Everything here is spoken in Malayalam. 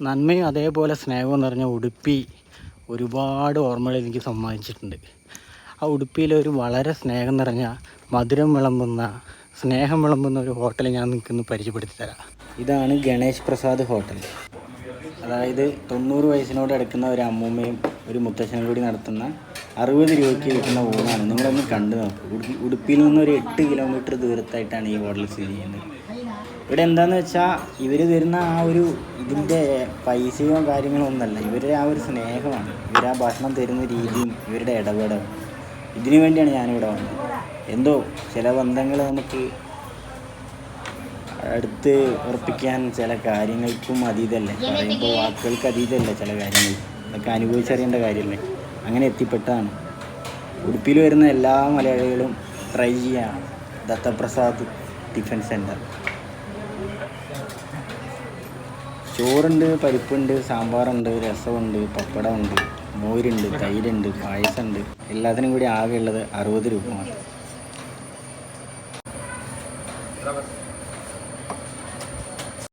നന്മയും അതേപോലെ സ്നേഹവും നിറഞ്ഞ ഉടുപ്പി ഒരുപാട് ഓർമ്മകൾ എനിക്ക് സമ്മാനിച്ചിട്ടുണ്ട്. ആ ഉടുപ്പിയിലൊരു വളരെ സ്നേഹം നിറഞ്ഞ മധുരം വിളമ്പുന്ന സ്നേഹം വിളമ്പുന്ന ഒരു ഹോട്ടൽ ഞാൻ നിൽക്കുന്നു പരിചയപ്പെടുത്തി തരാം. ഇതാണ് ഗണേഷ് പ്രസാദ് ഹോട്ടൽ. അതായത് 90 വയസ്സിനോട് അടുക്കുന്ന ഒരു അമ്മൂമ്മയും ഒരു മുത്തശ്ശനും കൂടി നടത്തുന്ന 60 രൂപയ്ക്ക് കിട്ടുന്ന ഊണാണ്. നിങ്ങളൊന്ന് കണ്ടു നോക്കൂ. ഉടുപ്പിയിൽ നിന്നൊരു 8 കിലോമീറ്റർ ദൂരത്തായിട്ടാണ് ഈ ഹോട്ടൽ സ്ഥിതി ചെയ്യുന്നത്. ഇവിടെ എന്താണെന്ന് വെച്ചാൽ ഇവർ തരുന്ന ആ ഒരു ഇതിൻ്റെ പൈസയോ കാര്യങ്ങളോ ഒന്നല്ല, ഇവരുടെ ആ ഒരു സ്നേഹമാണ്. ഇവർ ആ ഭക്ഷണം തരുന്ന രീതിയും ഇവരുടെ ഇടപെടലും, ഇതിനു വേണ്ടിയാണ് ഞാനിവിടെ വന്നത്. എന്തോ ചില ബന്ധങ്ങൾ നമുക്ക് അടുത്ത് ഉറപ്പിക്കാൻ ചില കാര്യങ്ങൾക്കും അതീതല്ലേ, പറയുമ്പോൾ വാക്കുകൾക്ക് അതീതല്ലേ ചില കാര്യങ്ങൾ, അതൊക്കെ അനുഭവിച്ചറിയേണ്ട കാര്യമല്ലേ. അങ്ങനെ എത്തിപ്പെട്ടതാണ്. ഉടുപ്പിയിൽ വരുന്ന എല്ലാ മലയാളികളും ട്രൈ ചെയ്യാം ദത്തപ്രസാദ് ടിഫിൻ സെൻറ്റർ. ചോറുണ്ട്, പരിപ്പുണ്ട്, സാമ്പാറുണ്ട്, രസമുണ്ട്, പപ്പടമുണ്ട്, മോരുണ്ട്, തൈരുണ്ട്, പായസമുണ്ട്. എല്ലാത്തിനും കൂടി ആകെ ഉള്ളത് 60 രൂപ മാത്രം.